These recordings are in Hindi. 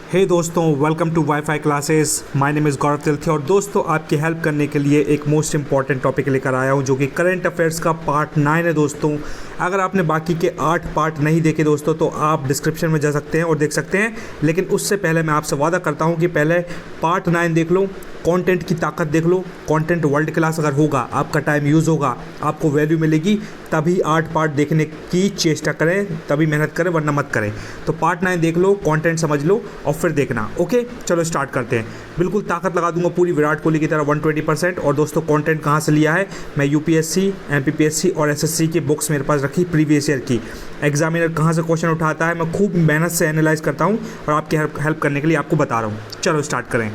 हे दोस्तों, welcome to WiFi classes. My name is Gaurav Tilthi और दोस्तों आपकी हेल्प करने के लिए एक मोस्ट इंपॉर्टेंट टॉपिक लेकर आया हूं जो कि करंट अफेयर्स का पार्ट 9 है। दोस्तों अगर आपने बाकी के 8 पार्ट नहीं देखे दोस्तों तो आप डिस्क्रिप्शन में जा सकते हैं और देख सकते हैं, लेकिन उससे पहले मैं आपसे वादा करता हूं कि पहले पार्ट 9 देख लो, कंटेंट की ताकत देख लो। कंटेंट वर्ल्ड क्लास अगर होगा, आपका टाइम यूज़ होगा, आपको वैल्यू मिलेगी, तभी 8 पार्ट देखने की चेष्टा करें, तभी मेहनत करें, वरना मत करें। तो पार्ट 9 देख लो, कंटेंट समझ लो और फिर देखना। ओके चलो स्टार्ट करते हैं। बिल्कुल ताकत लगा दूंगा पूरी विराट कोहली की तरह 120%। और दोस्तों कंटेंट कहाँ से लिया है, मैं यूपीएससी, एमपीपीएससी और एसएससी की बुक्स मेरे पास रखी प्रीवियस ईयर की। एग्जामिनर कहाँ से क्वेश्चन उठाता है मैं खूब मेहनत से एनालाइज करता हूँ और आपकी हेल्प करने के लिए आपको बता रहा हूँ। चलो स्टार्ट करें।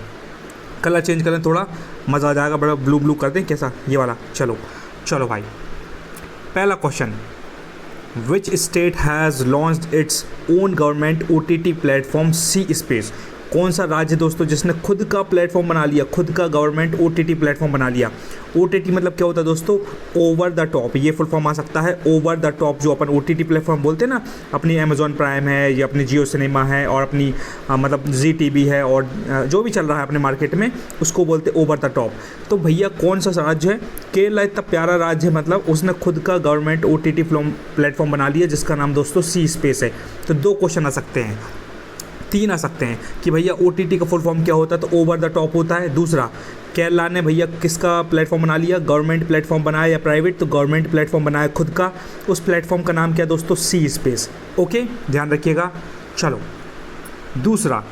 कलर चेंज करें, थोड़ा मज़ा आ जाएगा, बड़ा ब्लू ब्लू कर दें कैसा, ये वाला। चलो भाई, पहला question, which state has launched its own government OTT platform C space. कौन सा राज्य दोस्तों जिसने खुद का प्लेटफॉर्म बना लिया, खुद का गवर्नमेंट ओटीटी प्लेटफॉर्म बना लिया। ओटीटी मतलब क्या होता है दोस्तों, ओवर द टॉप, ये फुल फॉर्म आ सकता है। ओवर द टॉप जो अपन ओटीटी प्लेटफॉर्म बोलते हैं ना, अपनी अमेजॉन प्राइम है या अपनी जियो सिनेमा है और अपनी मतलब जी टीवी है और जो भी चल रहा है अपने मार्केट में, उसको बोलते हैं ओवर द टॉप। तो भैया कौन सा राज्य है, केरला इतना प्यारा राज्य है, मतलब उसने खुद का गवर्नमेंट ओटीटी प्लेटफॉर्म बना लिया जिसका नाम दोस्तों सी स्पेस है। तो 2 क्वेश्चन आ सकते हैं, 3 आ सकते हैं कि भैया ओटीटी का फुल फॉर्म क्या होता है, तो ओवर द टॉप होता है। दूसरा, केरला ने भैया किसका प्लेटफॉर्म बना लिया, गवर्नमेंट प्लेटफॉर्म बनाया या प्राइवेट, तो गवर्नमेंट प्लेटफॉर्म बनाया खुद का। उस प्लेटफॉर्म का नाम क्या दोस्तों, सी स्पेस। ओके ध्यान रखिएगा। चलो दूसरा,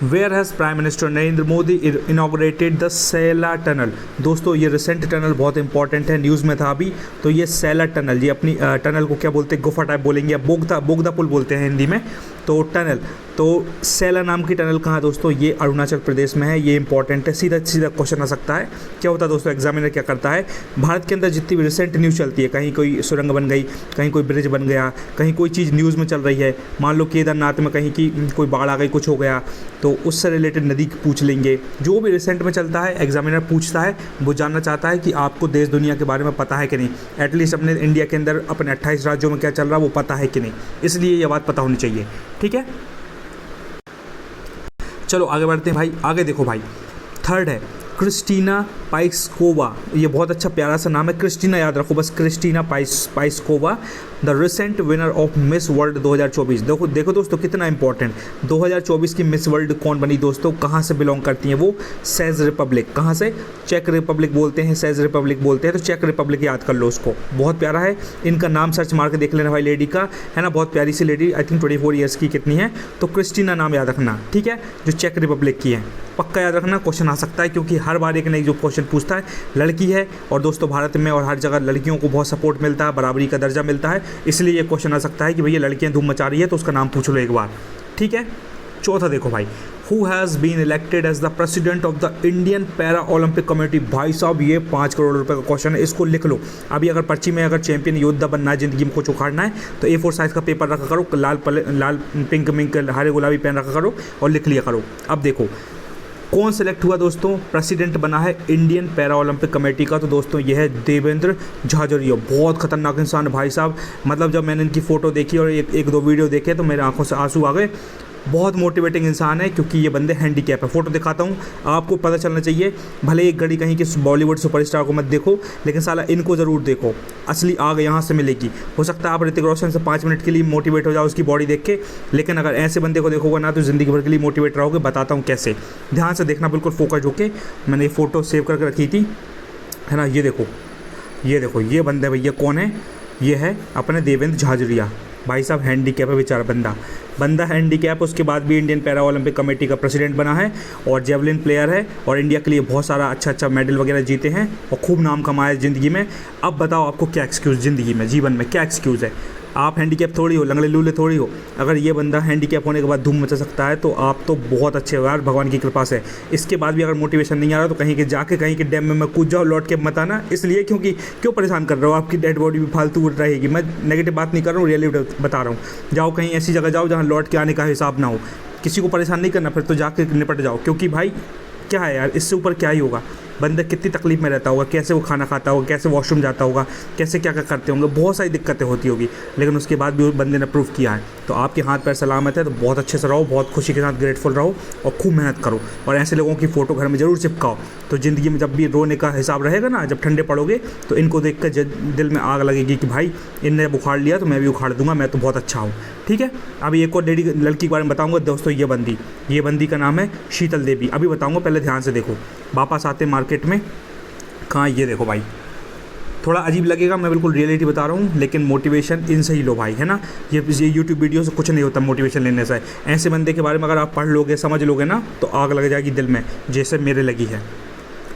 where has prime minister Narendra Modi inaugurated the Sela tunnel. दोस्तों ये रिसेंट टनल बहुत इंपॉर्टेंट है, न्यूज़ में था अभी। तो ये सैला टनल, ये अपनी टनल को क्या बोलते हैं, गुफा टाइप बोलेंगे या बोगदा पुल बोलते हैं हिंदी में। तो टनल, तो सैला नाम की टनल कहाँ है दोस्तों, ये अरुणाचल प्रदेश में है। ये इंपॉर्टेंट है, सीधा क्वेश्चन आ सकता है। क्या होता है दोस्तों, एग्जामिनर क्या करता है, भारत के अंदर जितनी भी रिसेंट न्यूज़ चलती है, कहीं कोई सुरंग बन गई, कहीं कोई ब्रिज बन गया, कहीं कोई चीज़ न्यूज़ में चल रही है, मान लो केदारनाथ में कहीं की कोई बाढ़ आ गई, कुछ हो गया, तो उससे रिलेटेड नदी पूछ लेंगे। जो भी रिसेंट में चलता है एग्जामिनर पूछता है, वो जानना चाहता है कि आपको देश दुनिया के बारे में पता है कि नहीं, एटलीस्ट अपने इंडिया के अंदर अपने 28 राज्यों में क्या चल रहा है वो पता है कि नहीं, इसलिए ये बात पता होनी चाहिए। ठीक है, चलो आगे बढ़ते हैं भाई। आगे देखो भाई, थर्ड है क्रिस्टीना पाइस्कोवा। ये बहुत अच्छा प्यारा सा नाम है, क्रिस्टीना याद रखो बस, Kristina Pyszkova, the recent winner of Miss World 2024। देखो दोस्तों कितना इंपॉर्टेंट, 2024 की मिस वर्ल्ड कौन बनी दोस्तों, कहाँ से बिलोंग करती हैं वो, सेज रिपब्लिक। कहाँ से, चेक रिपब्लिक बोलते हैं, सेज रिपब्लिक बोलते हैं, तो चेक रिपब्लिक याद कर लो उसको, बहुत प्यारा है। इनका नाम सर्च मार के देख लेना भाई, लेडी का है ना, बहुत प्यारी सी लेडी, आई थिंक 24 ईयर्स की कितनी है, तो क्रिस्टीना नाम याद रखना, ठीक है, जो चेक रिपब्लिक की है, पक्का याद रखना। क्वेश्चन आ सकता है क्योंकि हर बार एक नई जो क्वेश्चन पूछता है, लड़की है और दोस्तों भारत में और हर जगह लड़कियों को बहुत सपोर्ट मिलता है, बराबरी का दर्जा मिलता है, इसलिए ये क्वेश्चन आ सकता है कि भैया लड़कियां धूम मचा रही है तो उसका नाम पूछ लो एक बार, ठीक है। चौथा देखो भाई, who has been elected as the president of the Indian para Olympic committee. भाई साहब ये 5 करोड़ रुपए का क्वेश्चन है, इसको लिख लो अभी। अगर पर्ची में अगर चैंपियन योद्धा बनना है, जिंदगी में कुछ उखाड़ना है, तो A4 साइज़ का पेपर रखा करो, लाल पिंक मिंक हरे गुलाबी पेन रखा करो और लिख लिया करो। अब देखो कौन सेलेक्ट हुआ दोस्तों, प्रेसिडेंट बना है इंडियन पैरा ओलंपिक कमेटी का, तो दोस्तों यह है देवेंद्र झाझरिया। बहुत खतरनाक इंसान भाई साहब, मतलब जब मैंने इनकी फ़ोटो देखी और एक दो वीडियो देखे तो मेरे आंखों से आंसू आ गए। बहुत मोटिवेटिंग इंसान है क्योंकि ये बंदे हैंडीकैप है। फ़ोटो दिखाता हूँ आपको, पता चलना चाहिए। भले एक घड़ी कहीं के बॉलीवुड सुपरस्टार को मत देखो, लेकिन साला इनको ज़रूर देखो, असली आग यहाँ से मिलेगी। हो सकता है आप ऋतिक रोशन से 5 मिनट के लिए मोटिवेट हो जाओ उसकी बॉडी देख के, लेकिन अगर ऐसे बंदे को देखोगे ना तो ज़िंदगी भर के लिए मोटिवेट रहोगे। बताता हूँ कैसे, ध्यान से देखना, बिल्कुल फोकस होके। मैंने ये फ़ोटो सेव करके रखी थी, है ना, ये देखो ये बंदे भैया कौन है, ये है अपने देवेंद्र झाझरिया। भाई साहब हैंडीकैप है बेचारा बंदा हैंडीकैप, उसके बाद भी इंडियन पैरा ओलंपिक कमेटी का प्रेसिडेंट बना है और जेवलिन प्लेयर है और इंडिया के लिए बहुत सारा अच्छा मेडल वगैरह जीते हैं और खूब नाम कमाया ज़िंदगी में। अब बताओ आपको क्या एक्सक्यूज़ ज़िंदगी में, जीवन में क्या एक्सक्यूज़ है, आप हैंडीकैप थोड़ी हो, लंगड़े लूले थोड़ी हो। अगर ये बंदा हैंडीकैप होने के बाद धूम मचा सकता है तो आप तो बहुत अच्छे हो यार, भगवान की कृपा से। इसके बाद भी अगर मोटिवेशन नहीं आ रहा तो कहीं के डैम में कूद जाओ, लौट के मत आना। इसलिए क्योंकि क्यों परेशान कर रहे हो, आपकी डेड बॉडी भी फालतू रहेगी। मैं नेगेटिव बात नहीं कर रहा हूँ, रियलिटी बता रहा हूँ। जाओ कहीं ऐसी जगह जाओ जहाँ लौट के आने का हिसाब ना हो, किसी को परेशान नहीं करना, फिर तो जाके निपट जाओ। क्योंकि भाई क्या है यार, इससे ऊपर क्या ही होगा। बंदा कितनी तकलीफ में रहता होगा, कैसे वो खाना खाता होगा, कैसे वॉशरूम जाता होगा, कैसे क्या क्या करते होंगे, बहुत सारी दिक्कतें होती होगी, लेकिन उसके बाद भी उस बंदे ने प्रूव किया है। तो आपके हाथ पैर सलामत है तो बहुत अच्छे से रहो, बहुत खुशी के साथ ग्रेटफुल रहो और खूब मेहनत करो और ऐसे लोगों की फ़ोटो घर में ज़रूर चिपकाओ। तो ज़िंदगी में जब भी रोने का हिसाब रहेगा ना, जब ठंडे पड़ोगे तो इनको देख कर दिल में आग लगेगी कि भाई इनने उखाड़ लिया तो मैं भी उखाड़ दूंगा, मैं तो बहुत अच्छा हूँ। ठीक है, अभी एक और लड़की के बारे में बताऊंगा दोस्तों। ये बंदी का नाम है शीतल देवी। अभी बताऊंगा, पहले ध्यान से देखो। वापस आते मार्केट में, कहाँ, ये देखो भाई, थोड़ा अजीब लगेगा, मैं बिल्कुल रियलिटी बता रहा हूँ, लेकिन मोटिवेशन इनसे ही लो भाई, है ना। ये यूट्यूब वीडियो से कुछ नहीं होता मोटिवेशन लेने से। ऐसे बंदे के बारे में अगर आप पढ़ लोगे, समझ लोगे ना, तो आग लग जाएगी दिल में, जैसे मेरे लगी है।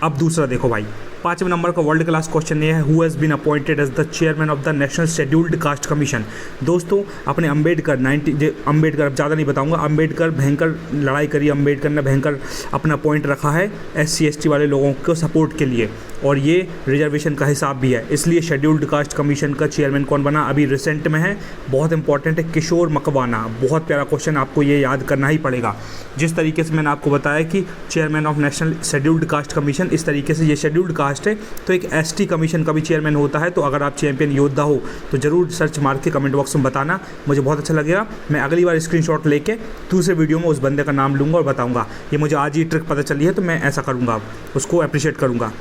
अब दूसरा देखो भाई, 5वें नंबर का वर्ल्ड क्लास क्वेश्चन ये है, who has been appointed as the chairman of the national scheduled caste commission. दोस्तों अपने अम्बेडकर अब ज़्यादा नहीं बताऊंगा, अम्बेडकर भयंकर लड़ाई करी, अम्बेडकर ने भयंकर अपना पॉइंट रखा है SC ST वाले लोगों को सपोर्ट के लिए, और ये रिजर्वेशन का हिसाब भी है। इसलिए शेड्यूल्ड कास्ट कमीशन का चेयरमैन कौन बना, अभी रिसेंट में है, बहुत इंपॉर्टेंट है, किशोर मकवाना। बहुत प्यारा क्वेश्चन, आपको ये याद करना ही पड़ेगा। जिस तरीके से मैंने आपको बताया कि chairman of national scheduled caste commission, इस तरीके से ये शेड्यूल्ड कास्ट है तो एक ST कमीशन का भी चेयरमैन होता है। तो अगर आप चैंपियन योद्धा हो तो ज़रूर सर्च मार के कमेंट बॉक्स में बताना, मुझे बहुत अच्छा लगेगा। मैं अगली बार स्क्रीनशॉट लेके दूसरे वीडियो में उस बंदे का नाम लूँगा और बताऊँगा। ये मुझे आज ही ट्रिक पता चली है तो मैं ऐसा करूँगा, उसको अप्रिशिएट करूँगा।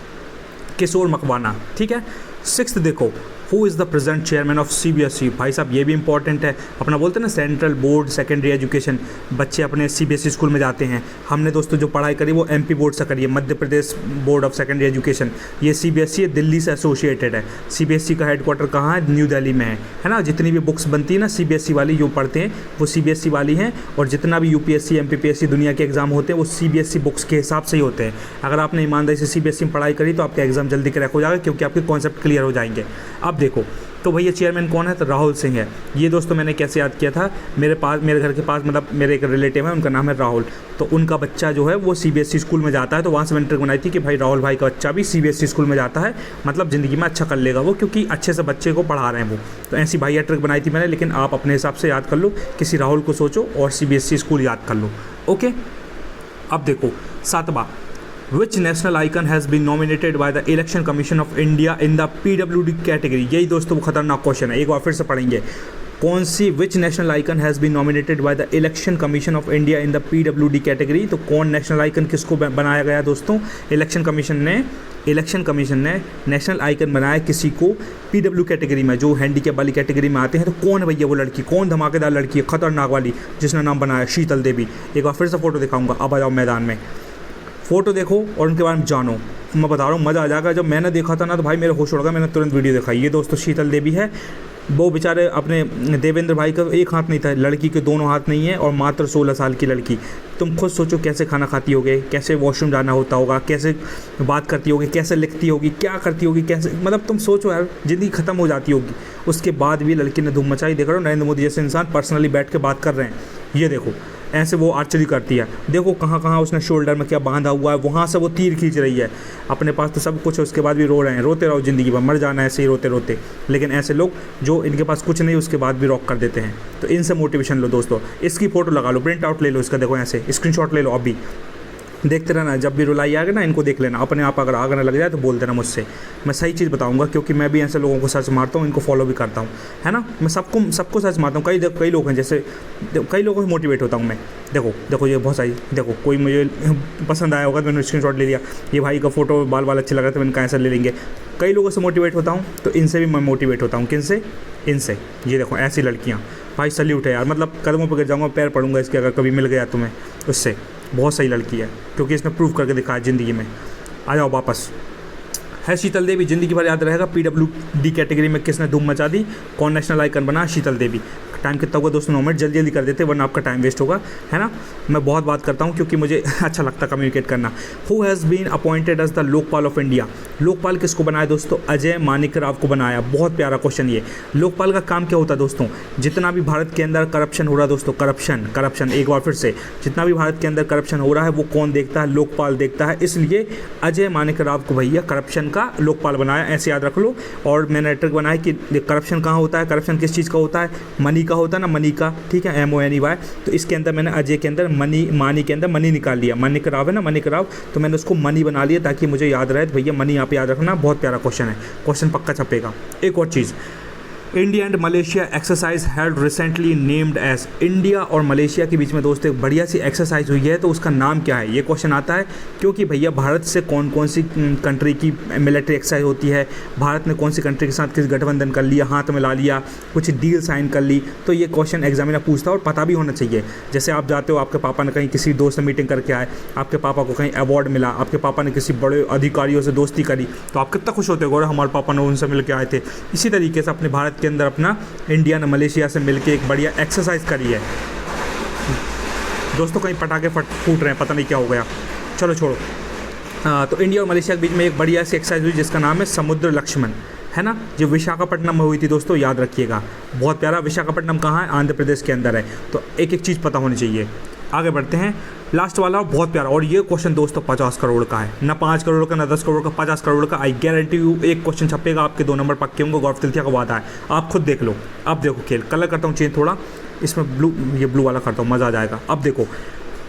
किशोर मकवाना, ठीक है। 6th देखो, who is the present chairman of CBSE। भाई साहब ये भी इंपॉर्टेंट है, अपना बोलते हैं ना सेंट्रल बोर्ड सेकेंडरी एजुकेशन, बच्चे अपने CBSE स्कूल में जाते हैं। हमने दोस्तों जो पढ़ाई करी वो MP बोर्ड से करी है, Madhya Pradesh board of secondary education. ये CBSE दिल्ली से एसोसिएटेड है। CBSE का हेडक्वार्टर कहाँ है, न्यू दिल्ली में है ना। जितनी भी बुक्स बनती है ना CBSE वाली जो पढ़ते हैं वो CBSE वाली हैं, और जितना भी UPSC MPPSC दुनिया के एग्जाम होते हैं वो CBSE बुक्स के हिसाब से ही होते हैं। अगर आपने ईमानदारी से CBSE में पढ़ाई करी तो आपका एग्जाम जल्दी क्रैक हो जाएगा, क्योंकि आपके कॉन्सेप्ट क्लियर हो जाएंगे। अब देखो तो भैया चेयरमैन कौन है, तो राहुल सिंह है। ये दोस्तों मैंने कैसे याद किया था, मेरे घर के पास मतलब मेरे एक रिलेटिव है, उनका नाम है राहुल। तो उनका बच्चा जो है वो CBSE स्कूल में जाता है, तो वहाँ से मैंने ट्रिक बनाई थी कि भाई राहुल भाई का बच्चा भी CBSE स्कूल में जाता है, मतलब ज़िंदगी में अच्छा कर लेगा वो, क्योंकि अच्छे से बच्चे को पढ़ा रहे हैं वो। तो ऐसी भैया ट्रिक बनाई थी मैंने, लेकिन आप अपने हिसाब से याद कर लो, किसी राहुल को सोचो और CBSE स्कूल याद कर लो। ओके, अब देखो 7वां, Which national icon has been nominated by the Election Commission of India in the PWD category। यही दोस्तों खतरनाक क्वेश्चन है, एक बार फिर से पढ़ेंगे। कौन सी which national icon has been nominated by the Election Commission of India in the PWD category. तो कौन नेशनल आइकन किसको बनाया गया दोस्तों, इलेक्शन कमीशन ने नेशनल आइकन बनाया किसी को PW कैटेगरी में, जो हैंडीकैप वाली कैटेगरी में आते हैं। तो कौन है भैया वो लड़की, कौन धमाकेदार लड़की है, खतरनाक वाली, जिसने नाम बनाया शीतल देवी। एक बार फिर से फोटो दिखाऊंगा, अब आ जाओ मैदान में, फ़ोटो देखो और उनके बारे में जानो। मैं बता रहा हूँ मज़ा आ जाएगा। जब मैंने देखा था ना तो भाई मेरे होश उड़ गया, मैंने तुरंत वीडियो देखा। ये दोस्तों शीतल देवी है। वो बेचारे अपने देवेंद्र भाई का एक हाथ नहीं था, लड़की के दोनों हाथ नहीं है, और मात्र 16 साल की लड़की। तुम खुद सोचो कैसे खाना खाती होगी, कैसे वॉशरूम जाना होता होगा, कैसे बात करती होगी, कैसे लिखती होगी, क्या करती होगी, कैसे, मतलब तुम सोचो यार, ज़िंदगी ख़त्म हो जाती होगी। उसके बाद भी लड़की ने धूम मचाई। देख रहे हो नरेंद्र मोदी जैसे इंसान पर्सनली बैठ के बात कर रहे हैं। ये देखो ऐसे वो आर्चरी करती है, देखो कहाँ कहाँ उसने शोल्डर में क्या बांधा हुआ है, वहाँ से वो तीर खींच रही है। अपने पास तो सब कुछ है, उसके बाद भी रो रहे हैं। रोते रहो ज़िंदगी भर, मर जाना है ऐसे ही रोते रोते। लेकिन ऐसे लोग जो इनके पास कुछ नहीं उसके बाद भी रॉक कर देते हैं, तो इनसे मोटिवेशन लो दोस्तों। इसकी फ़ोटो लगा लो, प्रिंट आउट ले लो इसका, देखो ऐसे स्क्रीनशॉट ले लो, अभी देखते रहना। जब भी रुलाई आएगा ना इनको देख लेना, अपने आप अगर आगे लग जाए तो बोल देना मुझसे, मैं सही चीज़ बताऊंगा, क्योंकि मैं भी ऐसे लोगों को सर्च मारता हूँ, इनको फॉलो भी करता हूँ, है ना। मैं सबको सर्च मारता हूँ। कई लोग हैं, जैसे कई लोगों से मोटिवेट होता हूँ मैं। देखो ये बहुत सारी, देखो कोई मुझे पसंद आया होगा तो मैंने स्क्रीनशॉट ले लिया। ये भाई का फोटो बाल अच्छे लग रहे थे, मैंने कहा ऐसा ले लेंगे। कई लोगों से मोटिवेट होता हूँ, तो इनसे भी मैं मोटिवेट होता हूँ। किन से, इनसे। ये देखो ऐसी लड़कियाँ, भाई सल्यूट है यार, मतलब कदमों पर गिर जाऊँगा, पैर पड़ूंगा इसके अगर कभी मिल गया तुम्हें उससे। बहुत सही लड़की है, क्योंकि इसने प्रूव करके दिखाया ज़िंदगी में। आ जाओ वापस, है शीतल देवी, ज़िंदगी भर याद रहेगा। PWD कैटेगरी में किसने धूम मचा दी, कौन नेशनल आइकन बना, शीतल देवी। टाइम कितना होगा दोस्तों, 9 मिनट, जल्दी कर देते वरना आपका टाइम वेस्ट होगा, है ना। मैं बहुत बात करता हूँ क्योंकि मुझे अच्छा लगता है कम्युनिकेट करना। Who has been appointed as the Lokpal of India. Lokpal किसको बनाया दोस्तों, अजय मानिक राव को बनाया। बहुत प्यारा क्वेश्चन ये। लोकपाल का काम क्या होता है दोस्तों, जितना भी भारत के अंदर करप्शन हो रहा है दोस्तों, करप्शन एक बार फिर से, जितना भी भारत के अंदर करप्शन हो रहा है वो कौन देखता है, लोकपाल देखता है। इसलिए अजय मानिक राव को भैया करप्शन का लोकपाल बनाया, ऐसे याद रख लो। और मैंने ट्रिक बनाया कि करप्शन कहाँ होता है, करप्शन किस चीज़ का होता है, मनी का होता है ना, मनी का, ठीक है, MONEY, तो इसके अंदर मैंने अजय के अंदर मानी के अंदर मनी निकाल लिया, मणिक राव है ना, मणिक राव, तो मैंने उसको मनी बना लिया ताकि मुझे याद रहे। तो भैया मनी यहाँ पे याद रखना, बहुत प्यारा क्वेश्चन है, क्वेश्चन पक्का छपेगा। एक और चीज़, India and Malaysia exercise held recently named as, India और मलेशिया के बीच में दोस्तों एक बढ़िया सी एक्सरसाइज हुई है, तो उसका नाम क्या है, ये क्वेश्चन आता है। क्योंकि भैया भारत से कौन कौन सी कंट्री की मिलिट्री एक्सरसाइज होती है, भारत ने कौन सी कंट्री के साथ किस गठबंधन कर लिया, हाथ में ला लिया, कुछ डील साइन कर ली, तो ये क्वेश्चन एग्जामिनर पूछता है और पता भी होना चाहिए। जैसे आप जाते हो, आपके पापा ने कहीं किसी दोस्त से मीटिंग करके आए, आपके पापा को कहीं अवार्ड मिला, आपके पापा ने किसी बड़े अधिकारियों से दोस्ती करी, तो आप कितना खुश होते हो, हमारे पापा ने उनसे मिल के आए थे। इसी तरीके से अपने भारत के अंदर अपना इंडिया ने मलेशिया से मिलके एक बढ़िया एक्सरसाइज करी है। दोस्तों कहीं पटाखे फूट रहे हैं, पता नहीं क्या हो गया, चलो छोड़ो। तो इंडिया और मलेशिया के बीच में एक बढ़िया सी एक्सरसाइज हुई जिसका नाम है समुद्र लक्ष्मण, है ना, जो विशाखापट्टनम में हुई थी दोस्तों, याद रखिएगा। बहुत प्यारा, विशाखापट्टनम कहाँ है, आंध्र प्रदेश के अंदर है, तो एक एक चीज़ पता होनी चाहिए। आगे बढ़ते हैं, लास्ट वाला बहुत प्यारा, और ये क्वेश्चन दोस्तों 50 करोड़ का है, ना 5 करोड़ का, ना 10 करोड़ का, 50 करोड़ का। आई गारंटी यू एक क्वेश्चन छपेगा, आपके 2 नंबर पक्के होंगे, गौरव तिलथिया का वादा है। आप खुद देख लो, अब देखो खेल, कलर करता हूँ चेंज थोड़ा, इसमें ब्लू, ये ब्लू वाला करता हूँ, मज़ा आ जाएगा। अब देखो,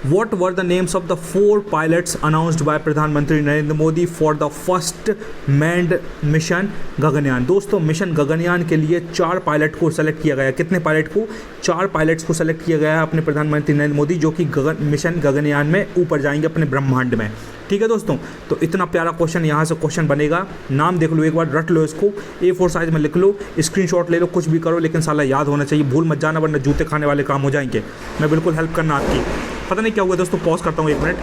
What were the names of the 4 pilots announced by प्रधानमंत्री Narendra Modi for the first manned mission Gaganyaan. दोस्तों मिशन गगनयान के लिए 4 पायलट को सेलेक्ट किया गया। कितने पायलट को? 4 पायलट्स को सेलेक्ट किया गया है अपने प्रधानमंत्री नरेंद्र मोदी, जो कि मिशन गगनयान में ऊपर जाएंगे अपने ब्रह्मांड में। ठीक है दोस्तों, तो इतना प्यारा क्वेश्चन यहाँ से क्वेश्चन बनेगा। नाम देख लो एक बार, रट लो इसको, A4 साइज में लिख लो, स्क्रीनशॉट ले लो, कुछ भी करो, लेकिन साला याद होना चाहिए, भूल मत जाना, वरना जूते खाने वाले काम हो जाएंगे। मैं बिल्कुल हेल्प करना आपकी। पता नहीं क्या हुआ दोस्तों, पॉज करता हूँ 1 मिनट,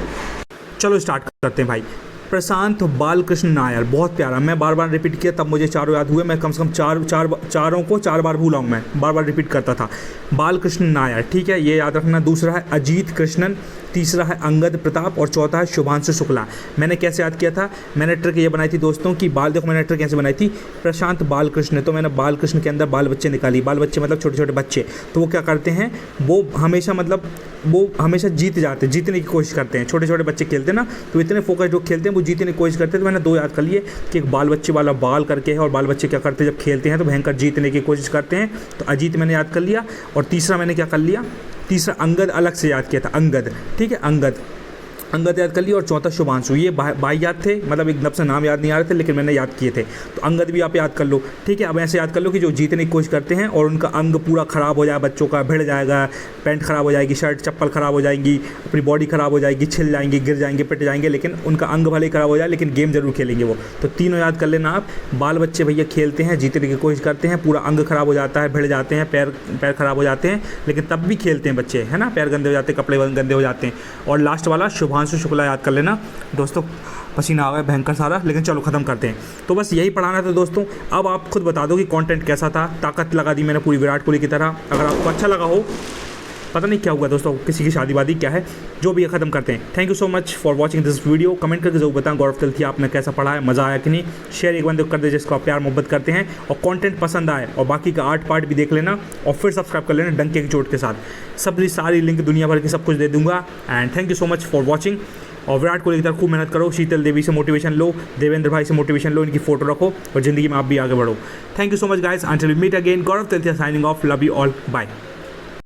चलो स्टार्ट करते हैं भाई। प्रशांत बालकृष्ण नायर, बहुत प्यारा, मैं बार बार रिपीट किया तब मुझे चारों याद हुए, मैं कम से कम चारों को 4 बार भूला हूँ, मैं बार बार रिपीट करता था। बालकृष्ण नायर, ठीक है, ये याद रखना। दूसरा है अजीत कृष्णन, तीसरा है अंगद प्रताप, और चौथा है शुभांशु शुक्ला। मैंने कैसे याद किया था, मैंने ट्रिक ये बनाई थी दोस्तों कि देखो मैंने ट्रिक कैसे बनाई थी, प्रशांत बालकृष्ण, तो मैंने बालकृष्ण के अंदर बाल बच्चे निकाली, बाल बच्चे मतलब छोटे छोटे बच्चे, तो वो क्या करते हैं, वो हमेशा जीत जाते हैं, जीतने की कोशिश करते हैं। छोटे छोटे बच्चे खेलते हैं ना, तो इतने फोकस्ड लोग खेलते हैं, वो जीतने की कोशिश करते हैं। तो मैंने 2 याद कर लिए कि एक बाल बच्चे वाला बाल करके है, और बाल बच्चे क्या करते हैं जब खेलते हैं तो भयंकर जीतने की कोशिश करते हैं, तो अजीत मैंने याद कर लिया। और तीसरा मैंने क्या कर लिया, तीसरा अंगद अलग से याद किया था, अंगद, ठीक है, अंगद याद कर लिया। और चौथा शुभांशु, ये भाई याद थे, मतलब एकदम से नाम याद नहीं आ रहे थे, लेकिन मैंने याद किए थे, तो अंगद भी आप याद कर लो। ठीक है, अब ऐसे याद कर लो कि जो जीतने की कोशिश करते हैं और उनका अंग पूरा ख़राब हो जाए, बच्चों का भिड़ जाएगा, पैंट ख़राब हो जाएगी, शर्ट चप्पल ख़राब हो जाएंगी, अपनी बॉडी ख़राब हो जाएगी, छिल जाएंगे, गिर जाएंगे, पिट जाएंगे, लेकिन उनका अंग भले ही ख़राब हो जाए, लेकिन गेम जरूर खेलेंगे वो। तो तीनों याद कर लेना आप। बाल बच्चे भैया खेलते हैं, जीतने की कोशिश करते हैं, पूरा अंग ख़राब हो जाता है, भिड़ जाते हैं, पैर ख़राब हो जाते हैं, लेकिन तब भी खेलते हैं बच्चे, है ना, पैर गंदे हो जाते हैं, कपड़े गंदे हो जाते हैं। और लास्ट वाला शुभांशु शुक्ला याद कर लेना दोस्तों। पसीना आ गया भयंकर सारा, लेकिन चलो ख़त्म करते हैं। तो बस यही पढ़ाना था दोस्तों। अब आप खुद बता दो कि कंटेंट कैसा था। ताकत लगा दी मैंने पूरी विराट कोहली की तरह। अगर आपको अच्छा लगा हो, पता नहीं क्या हुआ दोस्तों, किसी की शादी वादी क्या है, जो भी है ख़त्म करते हैं। Thank you so much for watching this video. Comment करके जरूर बताएं गौरव तिलथिया आपने कैसा पढ़ा है, मज़ा आया कि नहीं। शेयर एक बंदे कर दे जिसको आप प्यार मोहब्बत करते हैं, और कंटेंट पसंद आए, और बाकी का 8 पार्ट भी देख लेना, और फिर सब्सक्राइब कर लेना डंके की चोट के साथ। सारी लिंक दुनिया भर की सब कुछ दे दूंगा। And thank you so much for watching. और विराट कोहली की तरफ खूब मेहनत करो, शीतल देवी से मोटिवेशन लो, देवेंद्र भाई से मोटिवेशन लो, इनकी फोटो रखो, और ज़िंदगी में आप भी आगे बढ़ो। Thank you so much guys, until we meet again. Gaurav Tilthia signing off, love you all, bye.